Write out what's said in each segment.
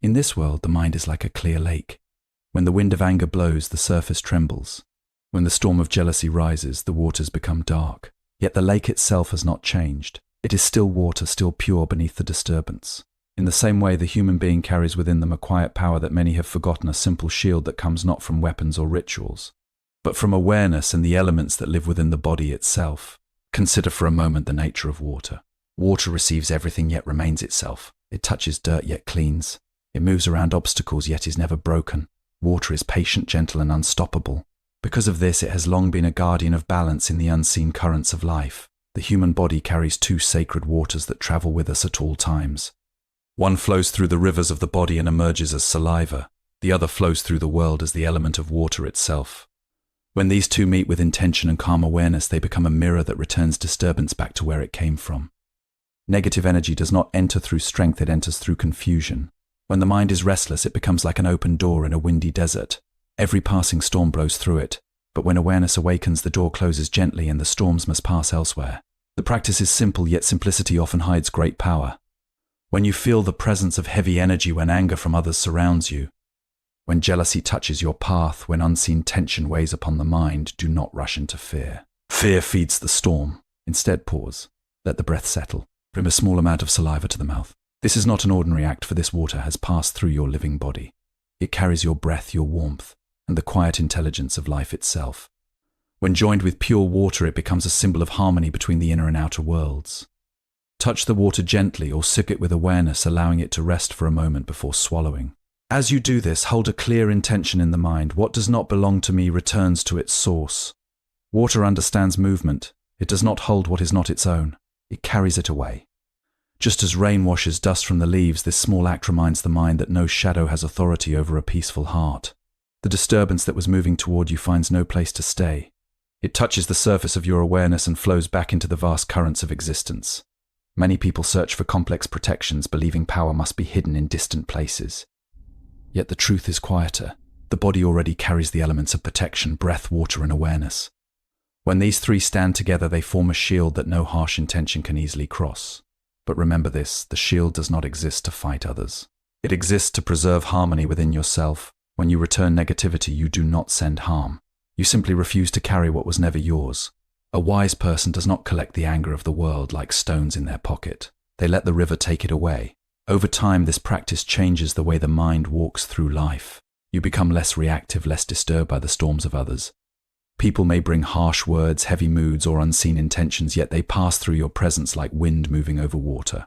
In this world, the mind is like a clear lake. When the wind of anger blows, the surface trembles. When the storm of jealousy rises, the waters become dark. Yet the lake itself has not changed. It is still water, still pure beneath the disturbance. In the same way, the human being carries within them a quiet power that many have forgotten, a simple shield that comes not from weapons or rituals, but from awareness and the elements that live within the body itself. Consider for a moment the nature of water. Water receives everything yet remains itself. It touches dirt yet cleans. It moves around obstacles yet is never broken. Water is patient, gentle, and unstoppable. Because of this, it has long been a guardian of balance in the unseen currents of life. The human body carries two sacred waters that travel with us at all times. One flows through the rivers of the body and emerges as saliva. The other flows through the world as the element of water itself. When these two meet with intention and calm awareness, they become a mirror that returns disturbance back to where it came from. Negative energy does not enter through strength, it enters through confusion. When the mind is restless, it becomes like an open door in a windy desert. Every passing storm blows through it, but when awareness awakens, the door closes gently and the storms must pass elsewhere. The practice is simple, yet simplicity often hides great power. When you feel the presence of heavy energy, when anger from others surrounds you, when jealousy touches your path, when unseen tension weighs upon the mind, do not rush into fear. Fear feeds the storm. Instead, pause. Let the breath settle. Bring a small amount of saliva to the mouth. This is not an ordinary act, for this water has passed through your living body. It carries your breath, your warmth, and the quiet intelligence of life itself. When joined with pure water, it becomes a symbol of harmony between the inner and outer worlds. Touch the water gently or sip it with awareness, allowing it to rest for a moment before swallowing. As you do this, hold a clear intention in the mind. What does not belong to me returns to its source. Water understands movement. It does not hold what is not its own. It carries it away. Just as rain washes dust from the leaves, this small act reminds the mind that no shadow has authority over a peaceful heart. The disturbance that was moving toward you finds no place to stay. It touches the surface of your awareness and flows back into the vast currents of existence. Many people search for complex protections, believing power must be hidden in distant places. Yet the truth is quieter. The body already carries the elements of protection: breath, water, and awareness. When these three stand together, they form a shield that no harsh intention can easily cross. But remember this, the shield does not exist to fight others. It exists to preserve harmony within yourself. When you return negativity, you do not send harm. You simply refuse to carry what was never yours. A wise person does not collect the anger of the world like stones in their pocket. They let the river take it away. Over time, this practice changes the way the mind walks through life. You become less reactive, less disturbed by the storms of others. People may bring harsh words, heavy moods, or unseen intentions, yet they pass through your presence like wind moving over water.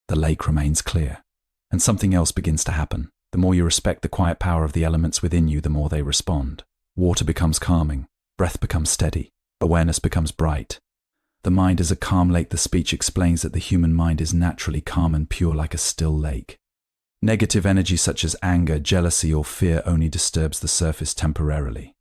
The lake remains clear. And something else begins to happen. The more you respect the quiet power of the elements within you, the more they respond. Water becomes calming. Breath becomes steady. Awareness becomes bright. The mind is a calm lake. The speech explains that the human mind is naturally calm and pure like a still lake. Negative energy such as anger, jealousy, or fear only disturbs the surface temporarily.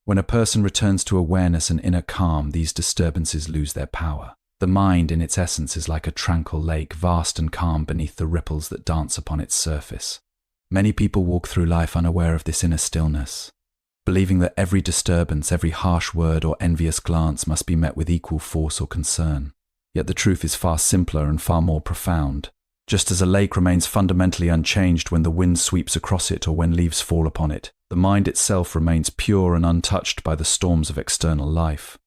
When a person returns to awareness and inner calm, these disturbances lose their power. The mind, in its essence, is like a tranquil lake, vast and calm beneath the ripples that dance upon its surface. Many people walk through life unaware of this inner stillness, believing that every disturbance, every harsh word or envious glance must be met with equal force or concern. Yet the truth is far simpler and far more profound. Just as a lake remains fundamentally unchanged when the wind sweeps across it or when leaves fall upon it, the mind itself remains pure and untouched by the storms of external life.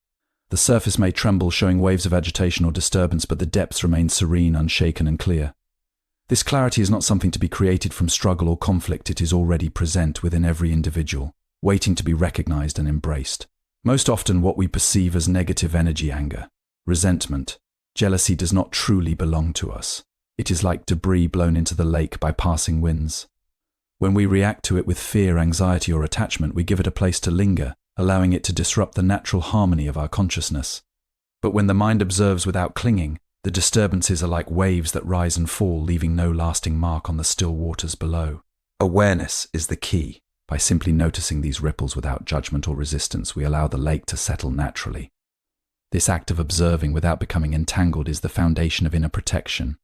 The surface may tremble, showing waves of agitation or disturbance, but the depths remain serene, unshaken, and clear. This clarity is not something to be created from struggle or conflict. It is already present within every individual, waiting to be recognized and embraced. Most often, what we perceive as negative energy, anger, resentment, jealousy does not truly belong to us. It is like debris blown into the lake by passing winds. When we react to it with fear, anxiety, or attachment, we give it a place to linger, allowing it to disrupt the natural harmony of our consciousness. But when the mind observes without clinging, the disturbances are like waves that rise and fall, leaving no lasting mark on the still waters below. Awareness is the key. By simply noticing these ripples without judgment or resistance, we allow the lake to settle naturally. This act of observing without becoming entangled is the foundation of inner protection.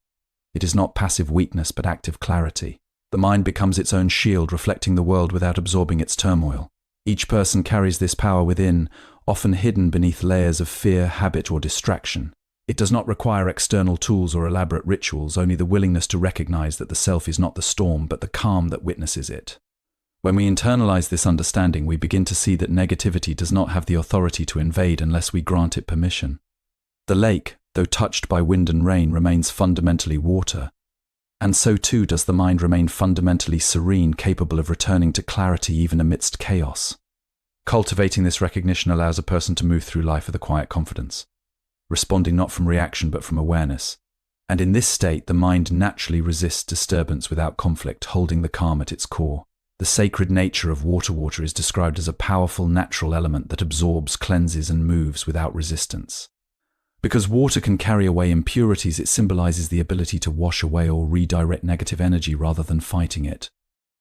It is not passive weakness, but active clarity. The mind becomes its own shield, reflecting the world without absorbing its turmoil. Each person carries this power within, often hidden beneath layers of fear, habit, or distraction. It does not require external tools or elaborate rituals, only the willingness to recognize that the self is not the storm, but the calm that witnesses it. When we internalize this understanding, we begin to see that negativity does not have the authority to invade unless we grant it permission. The lake, though touched by wind and rain, remains fundamentally water, and so too does the mind remain fundamentally serene, capable of returning to clarity even amidst chaos. Cultivating this recognition allows a person to move through life with a quiet confidence, responding not from reaction but from awareness. And in this state, the mind naturally resists disturbance without conflict, holding the calm at its core. The sacred nature of water is described as a powerful natural element that absorbs, cleanses, and moves without resistance. Because water can carry away impurities, it symbolizes the ability to wash away or redirect negative energy rather than fighting it.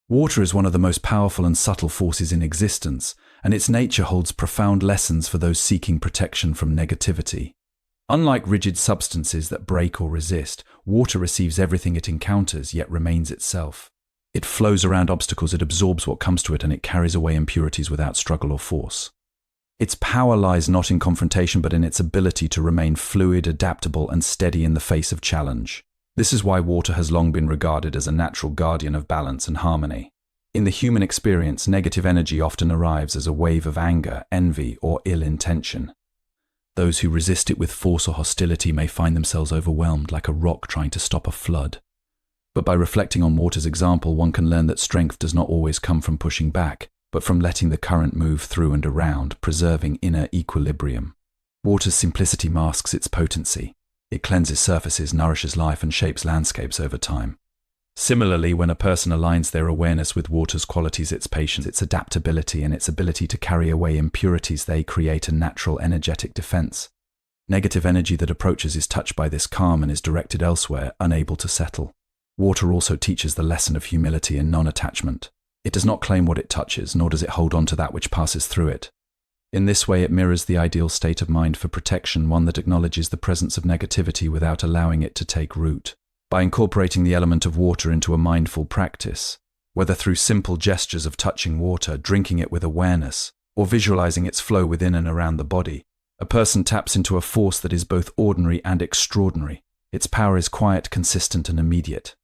Water is one of the most powerful and subtle forces in existence, and its nature holds profound lessons for those seeking protection from negativity. Unlike rigid substances that break or resist, water receives everything it encounters, yet remains itself. It flows around obstacles, it absorbs what comes to it, and it carries away impurities without struggle or force. Its power lies not in confrontation but in its ability to remain fluid, adaptable, and steady in the face of challenge. This is why water has long been regarded as a natural guardian of balance and harmony. In the human experience, negative energy often arrives as a wave of anger, envy, or ill intention. Those who resist it with force or hostility may find themselves overwhelmed, like a rock trying to stop a flood. But by reflecting on water's example, one can learn that strength does not always come from pushing back, but from letting the current move through and around, preserving inner equilibrium. Water's simplicity masks its potency. It cleanses surfaces, nourishes life, and shapes landscapes over time. Similarly, when a person aligns their awareness with water's qualities, its patience, its adaptability, and its ability to carry away impurities, they create a natural energetic defense. Negative energy that approaches is touched by this calm and is directed elsewhere, unable to settle. Water also teaches the lesson of humility and non-attachment. It does not claim what it touches, nor does it hold on to that which passes through it. In this way, it mirrors the ideal state of mind for protection, one that acknowledges the presence of negativity without allowing it to take root. By incorporating the element of water into a mindful practice, whether through simple gestures of touching water, drinking it with awareness, or visualizing its flow within and around the body, a person taps into a force that is both ordinary and extraordinary. Its power is quiet, consistent, and immediate.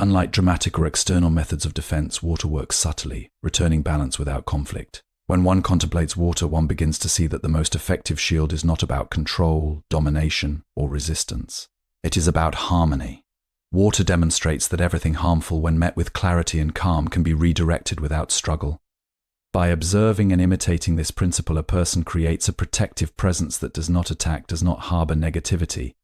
Unlike dramatic or external methods of defense, water works subtly, returning balance without conflict. When one contemplates water, one begins to see that the most effective shield is not about control, domination, or resistance. It is about harmony. Water demonstrates that everything harmful, when met with clarity and calm, can be redirected without struggle. By observing and imitating this principle, a person creates a protective presence that does not attack, does not harbor negativity,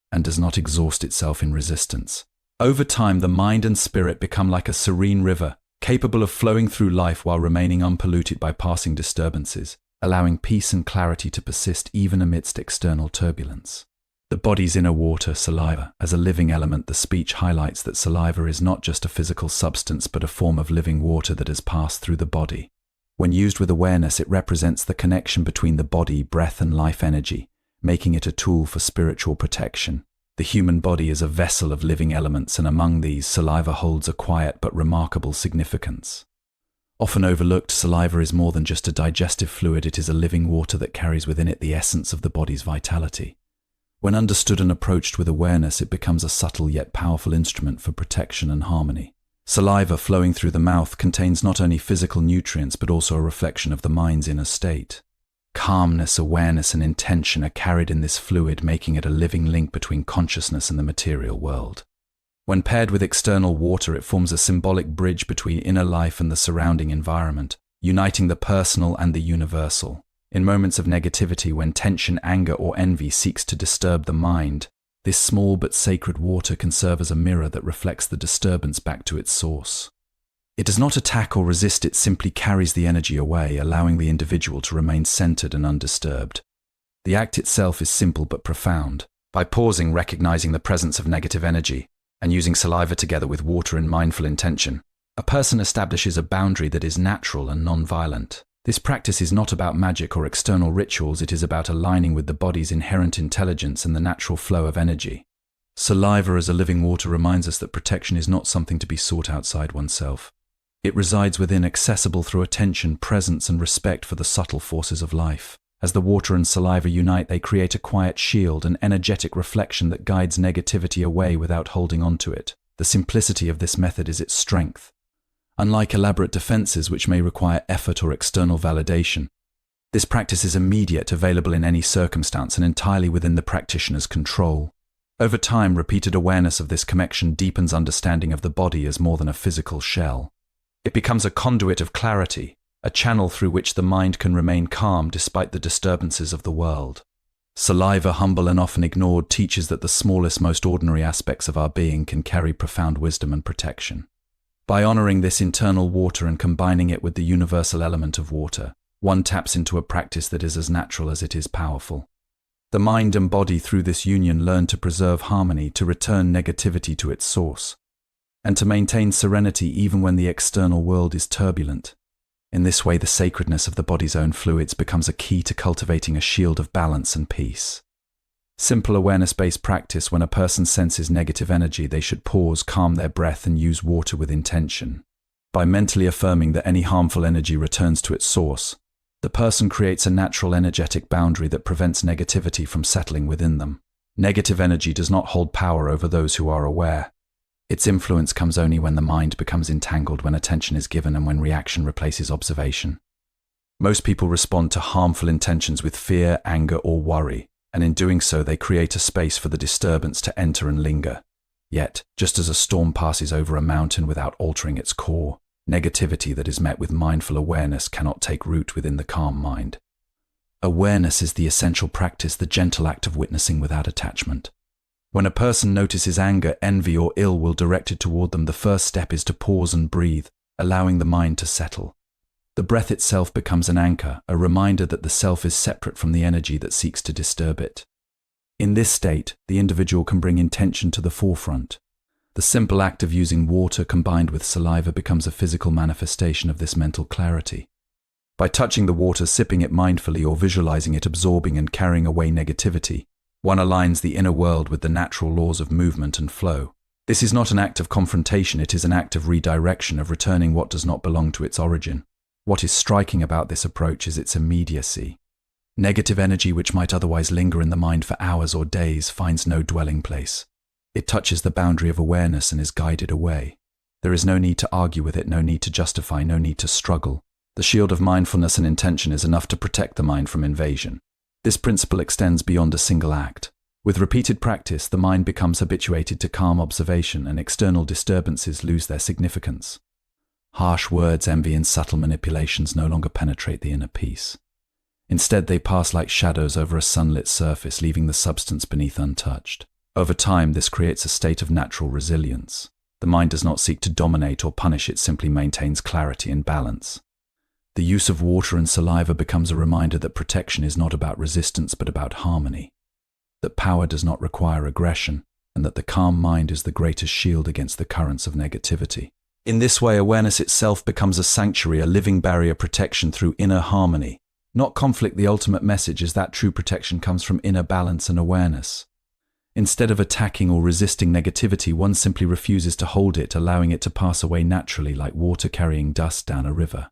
and does not exhaust itself in resistance. Over time, the mind and spirit become like a serene river, capable of flowing through life while remaining unpolluted by passing disturbances, allowing peace and clarity to persist even amidst external turbulence. The body's inner water, saliva, as a living element, the speech highlights that saliva is not just a physical substance but a form of living water that has passed through the body. When used with awareness, it represents the connection between the body, breath, and life energy, making it a tool for spiritual protection. The human body is a vessel of living elements, and among these, saliva holds a quiet but remarkable significance. Often overlooked, saliva is more than just a digestive fluid. It is a living water that carries within it the essence of the body's vitality. When understood and approached with awareness, it becomes a subtle yet powerful instrument for protection and harmony. Saliva flowing through the mouth contains not only physical nutrients but also a reflection of the mind's inner state. Calmness, awareness, and intention are carried in this fluid, making it a living link between consciousness and the material world. When paired with external water, it forms a symbolic bridge between inner life and the surrounding environment, uniting the personal and the universal. In moments of negativity, when tension, anger, or envy seeks to disturb the mind, this small but sacred water can serve as a mirror that reflects the disturbance back to its source. It does not attack or resist, it simply carries the energy away, allowing the individual to remain centered and undisturbed. The act itself is simple but profound. By pausing, recognizing the presence of negative energy, and using saliva together with water in mindful intention, a person establishes a boundary that is natural and non-violent. This practice is not about magic or external rituals, it is about aligning with the body's inherent intelligence and the natural flow of energy. Saliva as a living water reminds us that protection is not something to be sought outside oneself. It resides within, accessible through attention, presence, and respect for the subtle forces of life. As the water and saliva unite, they create a quiet shield, an energetic reflection that guides negativity away without holding on to it. The simplicity of this method is its strength. Unlike elaborate defenses which may require effort or external validation, this practice is immediate, available in any circumstance, and entirely within the practitioner's control. Over time, repeated awareness of this connection deepens understanding of the body as more than a physical shell. It becomes a conduit of clarity, a channel through which the mind can remain calm despite the disturbances of the world. Saliva, humble and often ignored, teaches that the smallest, most ordinary aspects of our being can carry profound wisdom and protection. By honoring this internal water and combining it with the universal element of water, one taps into a practice that is as natural as it is powerful. The mind and body through this union learn to preserve harmony, to return negativity to its source, and to maintain serenity even when the external world is turbulent. In this way, the sacredness of the body's own fluids becomes a key to cultivating a shield of balance and peace. Simple awareness-based practice: when a person senses negative energy, they should pause, calm their breath, and use water with intention. By mentally affirming that any harmful energy returns to its source, the person creates a natural energetic boundary that prevents negativity from settling within them. Negative energy does not hold power over those who are aware. Its influence comes only when the mind becomes entangled, when attention is given, and when reaction replaces observation. Most people respond to harmful intentions with fear, anger, or worry, and in doing so they create a space for the disturbance to enter and linger. Yet, just as a storm passes over a mountain without altering its core, negativity that is met with mindful awareness cannot take root within the calm mind. Awareness is the essential practice, the gentle act of witnessing without attachment. When a person notices anger, envy, or ill will directed toward them, the first step is to pause and breathe, allowing the mind to settle. The breath itself becomes an anchor, a reminder that the self is separate from the energy that seeks to disturb it. In this state, the individual can bring intention to the forefront. The simple act of using water combined with saliva becomes a physical manifestation of this mental clarity. By touching the water, sipping it mindfully, or visualizing it absorbing and carrying away negativity, one aligns the inner world with the natural laws of movement and flow. This is not an act of confrontation, it is an act of redirection, of returning what does not belong to its origin. What is striking about this approach is its immediacy. Negative energy, which might otherwise linger in the mind for hours or days, finds no dwelling place. It touches the boundary of awareness and is guided away. There is no need to argue with it, no need to justify, no need to struggle. The shield of mindfulness and intention is enough to protect the mind from invasion. This principle extends beyond a single act. With repeated practice, the mind becomes habituated to calm observation, and external disturbances lose their significance. Harsh words, envy, and subtle manipulations no longer penetrate the inner peace. Instead, they pass like shadows over a sunlit surface, leaving the substance beneath untouched. Over time, this creates a state of natural resilience. The mind does not seek to dominate or punish, it simply maintains clarity and balance. The use of water and saliva becomes a reminder that protection is not about resistance but about harmony, that power does not require aggression, and that the calm mind is the greatest shield against the currents of negativity. In this way, awareness itself becomes a sanctuary, a living barrier, protection through inner harmony, not conflict. The ultimate message is that true protection comes from inner balance and awareness. Instead of attacking or resisting negativity, one simply refuses to hold it, allowing it to pass away naturally like water carrying dust down a river.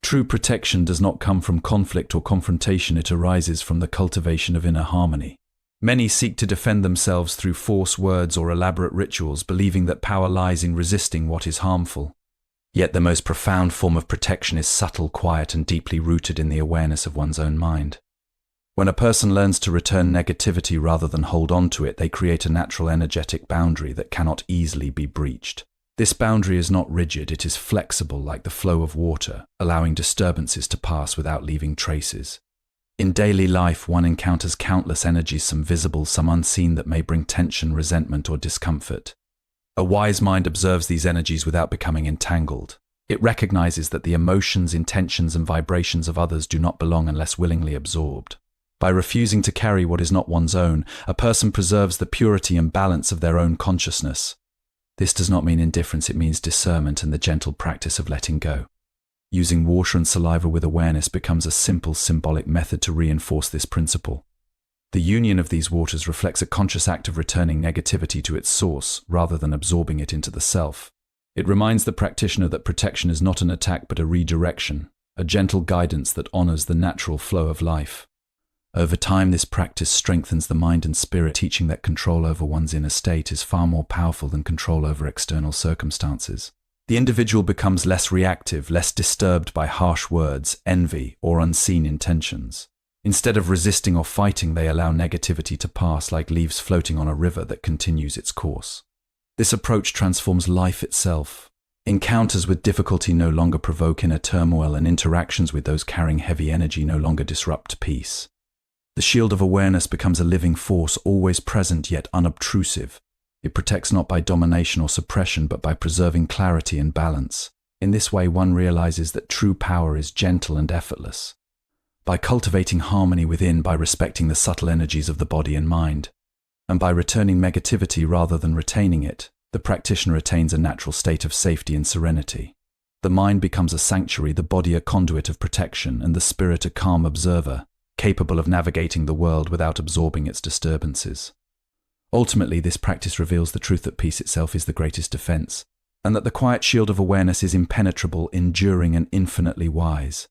True protection does not come from conflict or confrontation, it arises from the cultivation of inner harmony. Many seek to defend themselves through force, words, or elaborate rituals, believing that power lies in resisting what is harmful. Yet the most profound form of protection is subtle, quiet, and deeply rooted in the awareness of one's own mind. When a person learns to return negativity rather than hold on to it, they create a natural energetic boundary that cannot easily be breached. This boundary is not rigid, it is flexible like the flow of water, allowing disturbances to pass without leaving traces. In daily life, one encounters countless energies, some visible, some unseen, that may bring tension, resentment, or discomfort. A wise mind observes these energies without becoming entangled. It recognizes that the emotions, intentions, and vibrations of others do not belong unless willingly absorbed. By refusing to carry what is not one's own, a person preserves the purity and balance of their own consciousness. This does not mean indifference, it means discernment and the gentle practice of letting go. Using water and saliva with awareness becomes a simple, symbolic method to reinforce this principle. The union of these waters reflects a conscious act of returning negativity to its source, rather than absorbing it into the self. It reminds the practitioner that protection is not an attack but a redirection, a gentle guidance that honors the natural flow of life. Over time, this practice strengthens the mind and spirit, teaching that control over one's inner state is far more powerful than control over external circumstances. The individual becomes less reactive, less disturbed by harsh words, envy, or unseen intentions. Instead of resisting or fighting, they allow negativity to pass like leaves floating on a river that continues its course. This approach transforms life itself. Encounters with difficulty no longer provoke inner turmoil, and interactions with those carrying heavy energy no longer disrupt peace. The shield of awareness becomes a living force, always present yet unobtrusive. It protects not by domination or suppression, but by preserving clarity and balance. In this way, one realizes that true power is gentle and effortless. By cultivating harmony within, by respecting the subtle energies of the body and mind, and by returning negativity rather than retaining it, the practitioner attains a natural state of safety and serenity. The mind becomes a sanctuary, the body a conduit of protection, and the spirit a calm observer, capable of navigating the world without absorbing its disturbances. Ultimately, this practice reveals the truth that peace itself is the greatest defense, and that the quiet shield of awareness is impenetrable, enduring, and infinitely wise.